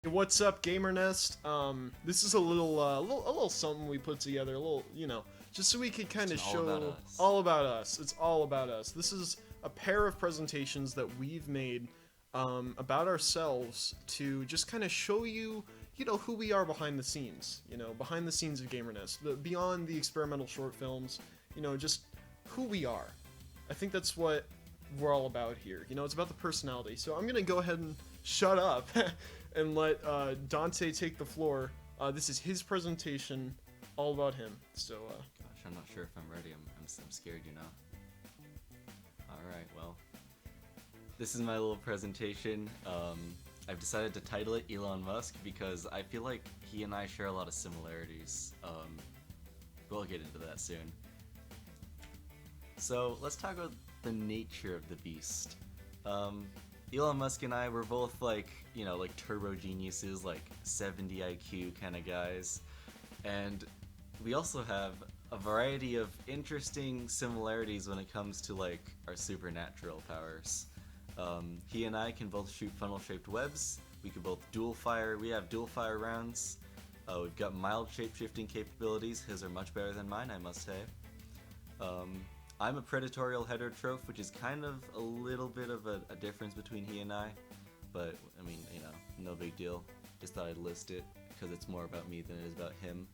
Hey, what's up, GamerNest? This is a little something we put together, a little, just so we could kind Just of an all about show us. all about us. It's all about us. This is a pair of presentations that we've made about ourselves to just kind of show you, who we are behind the scenes. Behind the scenes of GamerNest, beyond the experimental short films. Just who we are. I think that's what we're all about here. It's about the personality. So I'm gonna go ahead and shut up and let Dante take the floor. This is his presentation, all about him. So, Gosh, I'm not sure if I'm ready. I'm scared, you know. Alright, well. This is my little presentation. I've decided to title it Elon Musk because I feel like he and I share a lot of similarities. We'll get into that soon. So, let's talk about the nature of the beast. Elon Musk and I were both like turbo geniuses, like 70 IQ kind of guys. And we also have a variety of interesting similarities when it comes to like our supernatural powers. He and I can both shoot funnel-shaped webs. We can both dual fire. We have dual fire rounds. We've got mild shape-shifting capabilities. His are much better than mine, I must say. I'm a predatorial heterotroph, which is kind of a little bit of a difference between he and I, but I mean, no big deal. Just thought I'd list it because it's more about me than it is about him.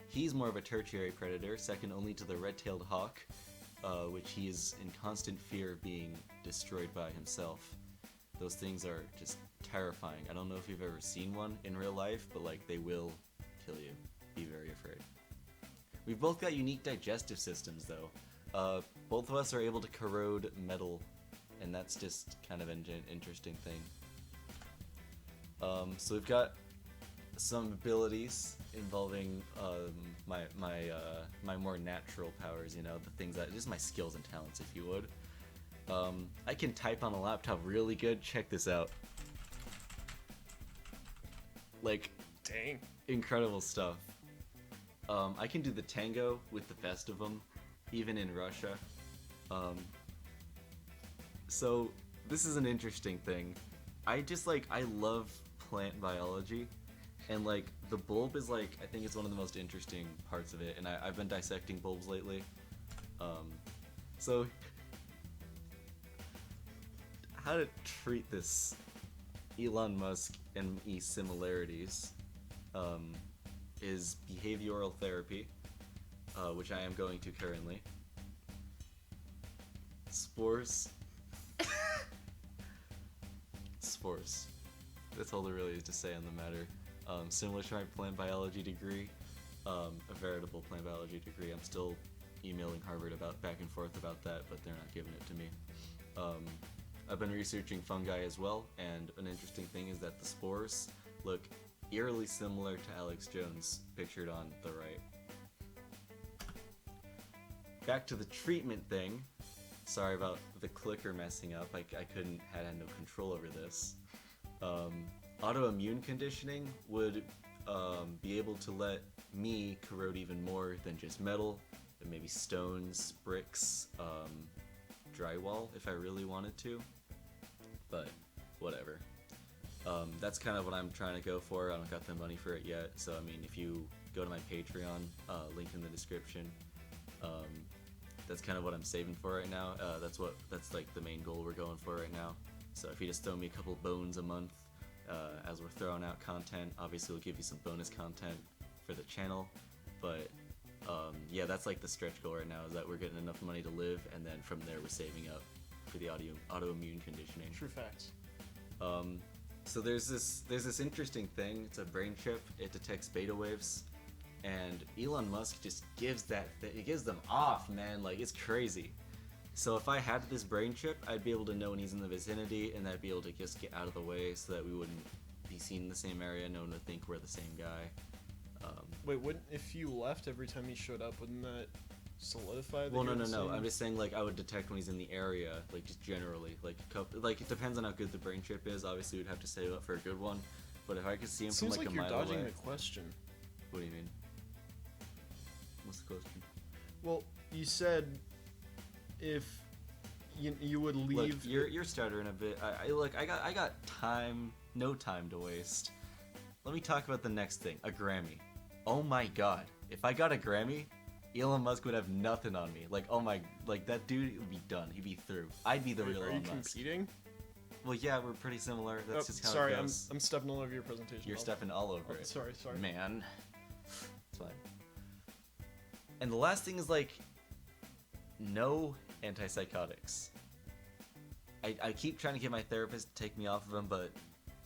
He's more of a tertiary predator, second only to the red-tailed hawk, which he is in constant fear of being destroyed by himself. Those things are just terrifying. I don't know if you've ever seen one in real life, but like they will kill you. Be very afraid. We've both got unique digestive systems, though. Both of us are able to corrode metal, and that's just kind of an interesting thing. So we've got some abilities involving my more natural powers, the things that just my skills and talents, if you would. I can type on a laptop really good. Check this out. Like, dang. incredible stuff. I can do the tango with the best of them, even in Russia. So this is an interesting thing. I love plant biology, and like the bulb is like, I think it's one of the most interesting parts of it, and I've been dissecting bulbs lately. So how to treat this Elon Musk and me similarities is behavioral therapy, which I am going to currently. Spores. Spores. That's all there really is to say on the matter. Similar to my plant biology degree, a veritable plant biology degree. I'm still emailing Harvard about back and forth about that, but they're not giving it to me. I've been researching fungi as well, and an interesting thing is that the spores look eerily similar to Alex Jones, pictured on the right. Back to the treatment thing. Sorry about the clicker messing up. I had no control over this. Autoimmune conditioning would be able to let me corrode even more than just metal, but maybe stones, bricks, drywall if I really wanted to. But whatever. That's kind of what I'm trying to go for. I don't got the money for it yet, so I mean, if you go to my Patreon, link in the description, that's kind of what I'm saving for right now. That's like the main goal we're going for right now. So if you just throw me a couple bones a month, as we're throwing out content, obviously we'll give you some bonus content for the channel, but yeah, that's like the stretch goal right now, is that we're getting enough money to live, and then from there we're saving up for the autoimmune conditioning. True facts. So there's this interesting thing. It's a brain chip. It detects beta waves, and Elon Musk just gives them off, man. Like, it's crazy. So if I had this brain chip, I'd be able to know when he's in the vicinity, and I'd be able to just get out of the way so that we wouldn't be seen in the same area. No one would think we're the same guy. Wait, wouldn't if you left every time he showed up, wouldn't that solidify that? Well, you're no. the same? I'm just saying, like, I would detect when he's in the area, like, just generally. Like, it depends on how good the brain chip is. Obviously, we'd have to save up for a good one. But if I could see him from Seems like like a you're mile dodging away. the question. What do you mean? What's the question? Well, you said if you would leave. Look, you're stuttering a bit. I got time no time to waste. Let me talk about the next thing, a Grammy. Oh my god, if I got a Grammy, Elon Musk would have nothing on me. Like, oh my, like that dude would be done. He'd be through. I'd be the real Are Elon you Musk. competing? Well, yeah, we're pretty similar. That's just how sorry, it goes. I'm stepping all over your presentation. You're stepping all over it. Sorry. Man. It's fine. And the last thing is, like, no antipsychotics. I keep trying to get my therapist to take me off of them, but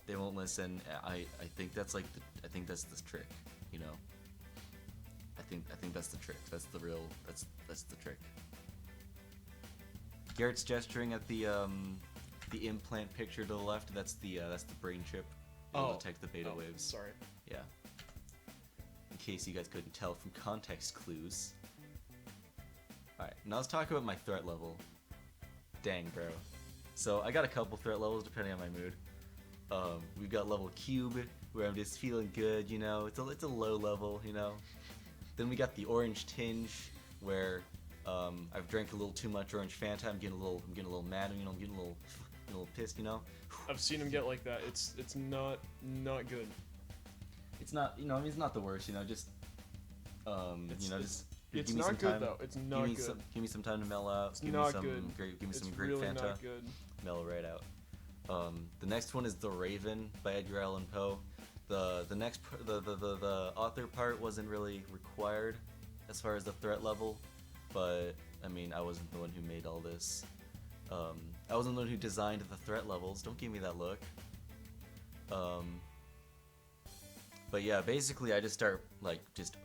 they won't listen. I think that's like I think that's the trick, you know. I think that's the trick. That's the real. That's the trick. Garrett's gesturing at the implant picture to the left. That's the brain chip. It'll detect the beta waves. Sorry. Yeah. In case you guys couldn't tell from context clues. Alright, now let's talk about my threat level. Dang, bro. So I got a couple threat levels depending on my mood. We've got level cube, where I'm just feeling good, you know. It's a low level, you know. Then we got the orange tinge, where I've drank a little too much orange Fanta. I'm getting a little mad, you know. I'm getting a little pissed, you know. I've seen him get like that. It's not good. It's not, you know. I mean, it's not the worst, you know. Just you know, just. It's give me not some good time. though. It's not good. Give me some time to mellow out. It's give not me some good. Great, give me It's some great really Fanta. not good. Mellow right out. The next one is The Raven by Edgar Allan Poe. The author part wasn't really required as far as the threat level, but I mean I wasn't the one who made all this. I wasn't the one who designed the threat levels. Don't give me that look. But yeah, basically I just start like just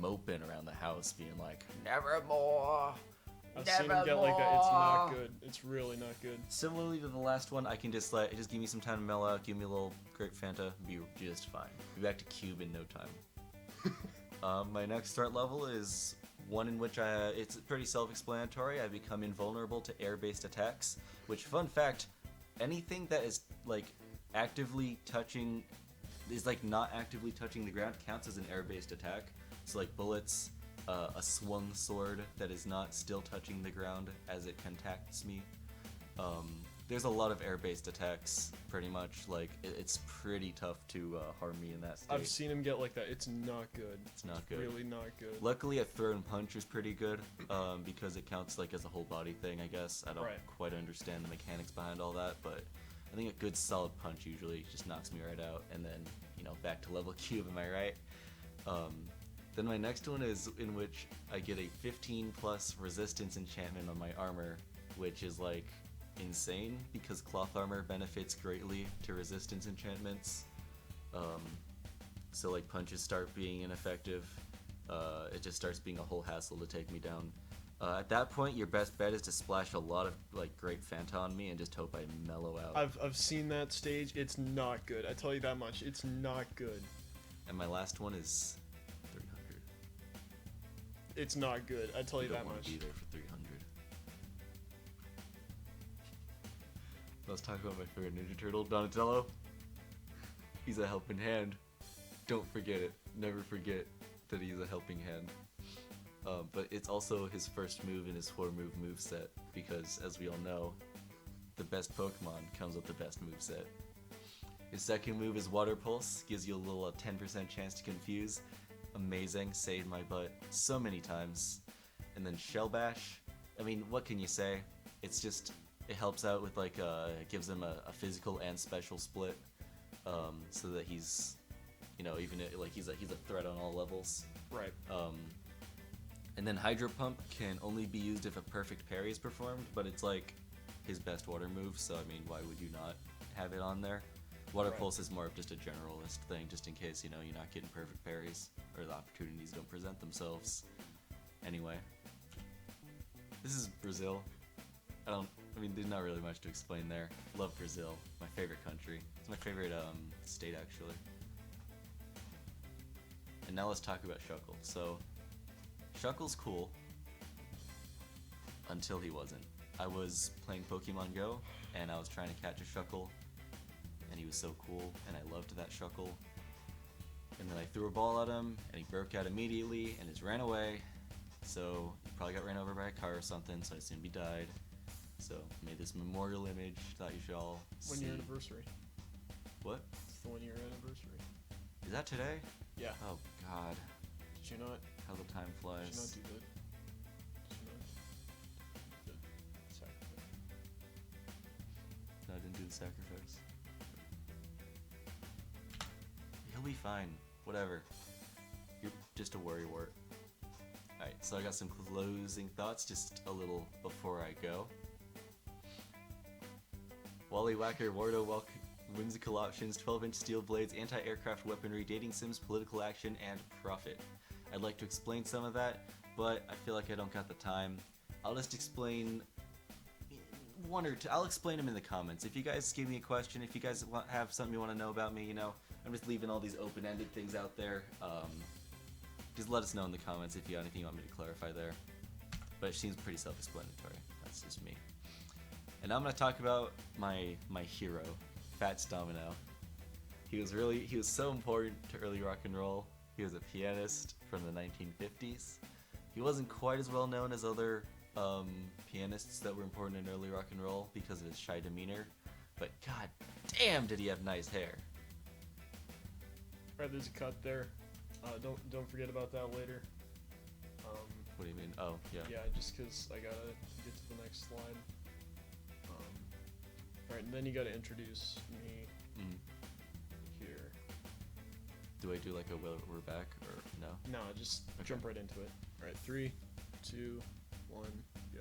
moping around the house, being like, nevermore. I've seen him get like that. It's not good. It's really not good. Similarly to the last one, I can just give me some time to mellow out, give me a little grape Fanta, be just fine. Be back to cube in no time. My next threat level is one in which it's pretty self-explanatory. I become invulnerable to air-based attacks. Which, fun fact, anything that is like actively touching, is like not actively touching the ground counts as an air-based attack. So like bullets. A swung sword that is not still touching the ground as it contacts me. There's a lot of air-based attacks, pretty much. Like, it's pretty tough to harm me in that state. I've seen him get like that. It's not good. It's not good. Really not good. Luckily, a throw and punch is pretty good, because it counts like as a whole body thing, I guess. I don't quite understand the mechanics behind all that, but I think a good solid punch usually just knocks me right out, and then, you know, back to level cube, am I right? Then my next one is in which I get a 15 plus resistance enchantment on my armor, which is like insane because cloth armor benefits greatly to resistance enchantments. So like punches start being ineffective. It just starts being a whole hassle to take me down. At that point, your best bet is to splash a lot of like grape Fanta on me and just hope I mellow out. I've seen that stage. It's not good. I tell you that much. It's not good. And my last one is 300. It's not good. I tell you that much. Be there for 300. Let's talk about my favorite Ninja Turtle, Donatello. He's a helping hand. Don't forget it. Never forget that he's a helping hand. But it's also his first move in his 4-move moveset, because as we all know, the best Pokemon comes with the best moveset. His second move is Water Pulse, gives you a little 10% chance to confuse. Amazing, saved my butt so many times. And then Shell Bash, I mean, what can you say? It's just, it helps out with like, it gives him a physical and special split, so that he's, you know, even like he's a threat on all levels. Right. And then Hydro Pump can only be used if a perfect parry is performed, but it's like his best water move, so I mean, why would you not have it on there? Water Pulse is more of just a generalist thing, just in case, you know, you're not getting perfect parries, or the opportunities don't present themselves. Anyway. This is Brazil. I mean, there's not really much to explain there. Love Brazil. My favorite country. It's my favorite, state, actually. And now let's talk about Shuckle. So, Shuckle's cool. Until he wasn't. I was playing Pokemon Go, and I was trying to catch a Shuckle, and he was so cool, and I loved that Shuckle. And then I threw a ball at him, and he broke out immediately, and just ran away. So, he probably got ran over by a car or something, so I assumed he died. So, I made this memorial image, thought you should all see. When your anniversary? What? It's the 1-year anniversary. Is that today? Yeah. Oh God. Did you not? How the time Did you not flies. do that? Did you not? Sacrifice. No, I didn't do the sacrifice. He'll be fine. Whatever. You're just a worrywart. Alright, so I got some closing thoughts just a little before I go. Wally Whacker, Wardo whimsical options, 12-inch steel blades, anti-aircraft weaponry, dating sims, political action, and profit. I'd like to explain some of that, but I feel like I don't got the time. I'll just explain one or two. I'll explain them in the comments. If you guys give me a question, if you guys have something you want to know about me, you know, I'm just leaving all these open-ended things out there. Just let us know in the comments if you have anything you want me to clarify there. But it seems pretty self-explanatory. That's just me. And now I'm going to talk about my hero, Fats Domino. He was so important to early rock and roll. He was a pianist from the 1950s. He wasn't quite as well known as other pianists that were important in early rock and roll because of his shy demeanor. But god damn did he have nice hair. Alright, there's a cut there. Don't forget about that later. What do you mean? Oh, yeah. Yeah, just because I gotta get to the next slide. Alright, and then you gotta introduce me here. Do I do like a we're back or no? No, just Okay. jump right into it. Alright, 3, 2, 1, go.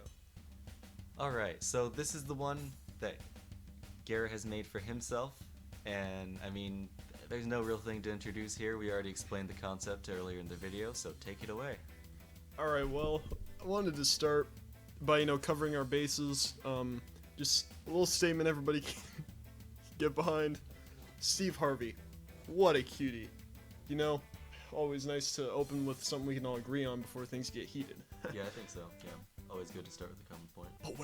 Alright, so this is the one that Garrett has made for himself. And, I mean, there's no real thing to introduce here. We already explained the concept earlier in the video, so take it away. Alright, well, I wanted to start by, covering our bases. Just a little statement everybody can get behind. Steve Harvey. What a cutie. Always nice to open with something we can all agree on before things get heated. Yeah, I think so. Yeah, always good to start with a common point. But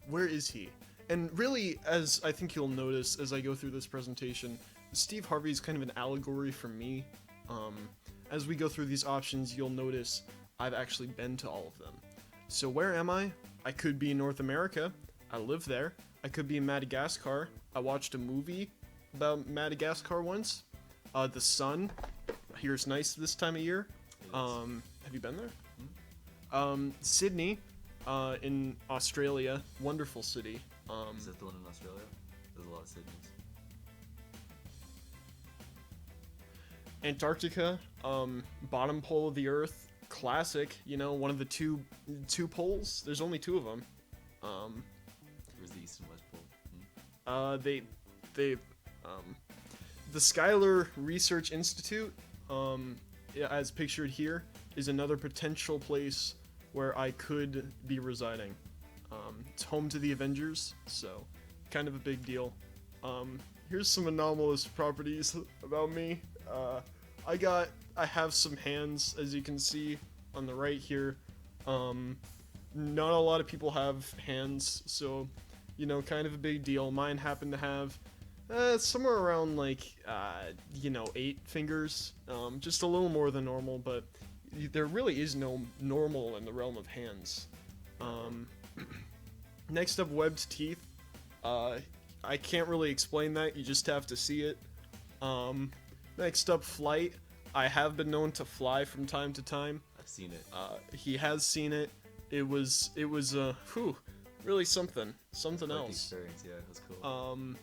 where is he? And really, as I think you'll notice as I go through this presentation, Steve Harvey is kind of an allegory for me. As we go through these options, you'll notice I've actually been to all of them. So where am I? I could be in North America. I live there. I could be in Madagascar. I watched a movie about Madagascar once. The sun. Here it's nice this time of year. Have you been there? Sydney, in Australia. Wonderful city. Is that the one in Australia? There's a lot of Sydneys. Antarctica, bottom pole of the Earth, classic. One of the two poles. There's only 2 of them. Where's the East and West Pole? The Schuyler Research Institute, as pictured here, is another potential place where I could be residing. It's home to the Avengers, so kind of a big deal. Here's some anomalous properties about me. I have some hands, as you can see on the right here. Not a lot of people have hands, so kind of a big deal. Mine happen to have somewhere around 8 fingers, just a little more than normal, but there really is no normal in the realm of hands. Next up, webbed teeth. I can't really explain that, you just have to see it. Next up, flight. I have been known to fly from time to time. I've seen it. He has seen it. It was really something Quite the else. experience, yeah, it was cool.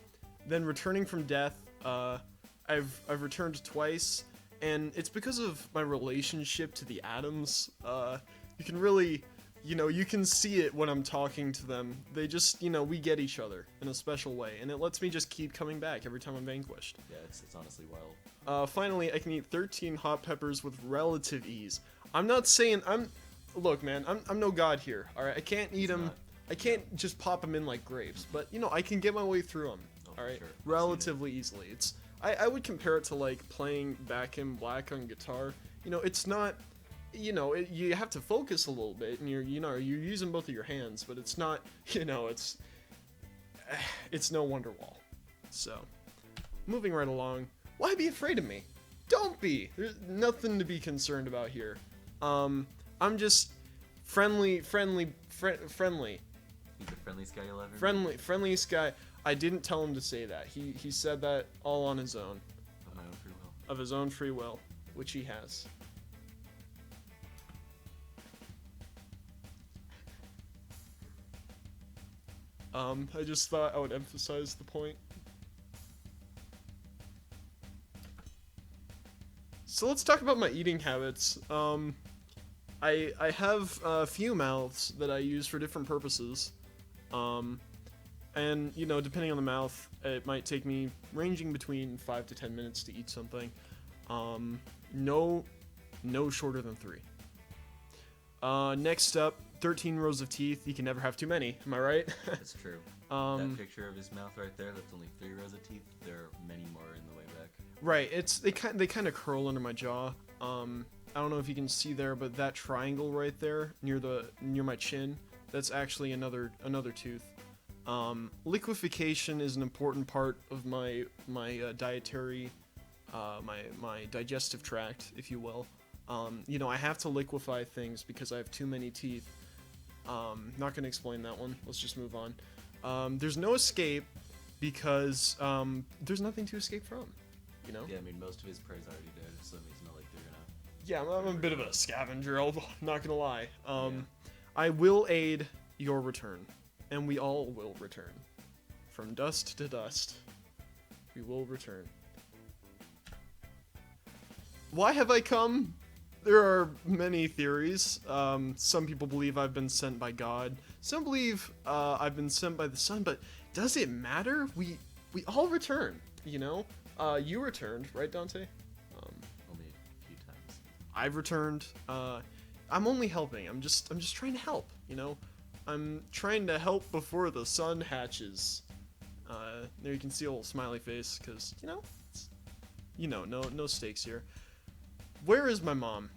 Then returning from death, I've returned twice, and it's because of my relationship to the atoms. You can really, you can see it when I'm talking to them. They just, we get each other in a special way, and it lets me just keep coming back every time I'm vanquished. Yeah, it's honestly wild. Finally, I can eat 13 hot peppers with relative ease. I'm not saying look, man, I'm no god here. All right, I can't eat them. I can't just pop them in like grapes, but I can get my way through them. All right, sure. relatively easily. I would compare it to like playing Back in Black on guitar. It's not. You have to focus a little bit, and you're using both of your hands, but it's not. It's no Wonderwall. So, moving right along. Why be afraid of me? Don't be. There's nothing to be concerned about here. I'm just friendly. He's a friendly Sky 11. Friendly Sky. I didn't tell him to say that. He said that all on his own. Of my own free will. Of his own free will, which he has. I just thought I would emphasize the point. So let's talk about my eating habits. I have a few mouths that I use for different purposes. And, you know, depending on the mouth, it might take me ranging between 5 to 10 minutes to eat something. No shorter than 3. Next up, 13 rows of teeth. You can never have too many. Am I right? That's true. That picture of his mouth right there, that's only 3 rows of teeth. There are many more in the way back. Right. They kind of curl under my jaw. I don't know if you can see there, but that triangle right there near my chin, that's actually another tooth. Liquefaction is an important part of my dietary, my digestive tract, if you will. You know, I have to liquefy things because I have too many teeth. Not gonna explain that one. Let's just move on. There's no escape because there's nothing to escape from. You know? Yeah, I mean, most of his prey's already dead, so it's not like they're gonna... Yeah, I'm a bit of a scavenger, I'm not gonna lie. Yeah. I will aid your return, and we all will return. From dust to dust, we will return. Why have I come? There are many theories. Some people believe I've been sent by God. Some believe I've been sent by the sun, but does it matter? We all return, you know? You returned, right, Dante? Only a few times. I've returned. I'm only helping. I'm just trying to help, you know? I'm trying to help before the sun hatches. There you can see a little smiley face, because, you know, no stakes here. Where is my mom?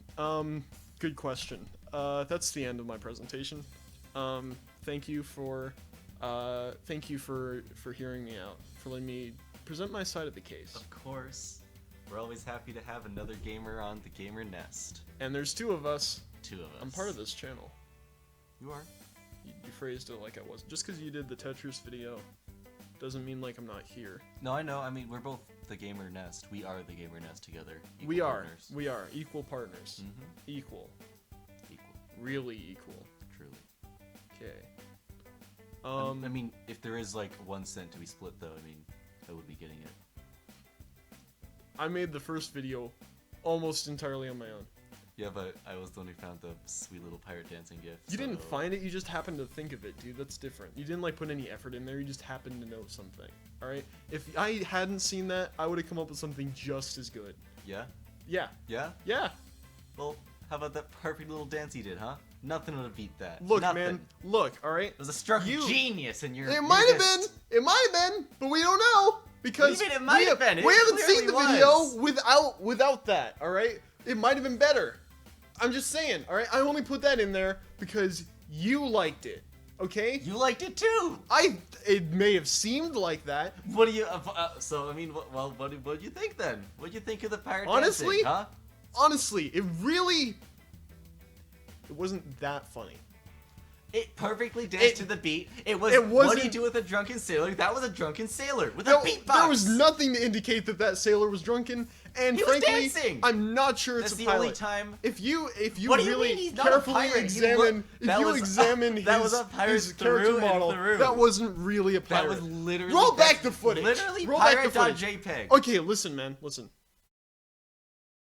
Good question. That's the end of my presentation. Thank you for hearing me out, for letting me present my side of the case. Of course. We're always happy to have another gamer on the GamerNest. And there's 2 of us. 2 of us. I'm part of this channel. You are? You phrased it like I wasn't. Just because you did the Tetris video doesn't mean like I'm not here. No, I know. I mean, we're both the GamerNest. We are the GamerNest together. We are. Partners. We are. Equal partners. Mm-hmm. Equal. Equal. Really equal. Truly. Okay. I mean, if there is like 1 cent to be split, though, I mean, I would be getting it. I made the first video almost entirely on my own. Yeah, but I was the one who found the sweet little pirate dancing gift. You so... didn't find it, you just happened to think of it, dude. That's different. You didn't like put any effort in there, you just happened to know something. Alright? If I hadn't seen that, I would have come up with something just as good. Yeah? Yeah. Yeah? Yeah. Well, how about that perfect little dance you did, huh? Nothing would have beat that. Look, Nothing. man. Look, alright? It was a stroke of genius, and you're... It might have been! It might have been! But we don't know! Because What do you mean it might have been? It we haven't seen the clearly video was. without that, alright? It might have been better. I'm just saying, alright? I only put that in there because you liked it, okay? You liked it too! It may have seemed like that. What do you... so, I mean, what do you think then? What do you think of the pirate Honestly, dancing, huh? Honestly, it wasn't that funny. It perfectly danced to the beat. It was. It What do you wasn't- do with a drunken sailor? That was a drunken sailor with a No, beatbox. there was nothing to indicate that sailor was drunken, and He was frankly, dancing. I'm not sure it's That's a the pilot. only time. If you What do you really mean he's not a carefully pirate? He examine, that was- examine that his, was a Pirates his character through and model, through. that wasn't really a That pirate. was literally. Roll back the footage. Literally Roll back the footage. pirate.jpg. Okay, listen, man, listen.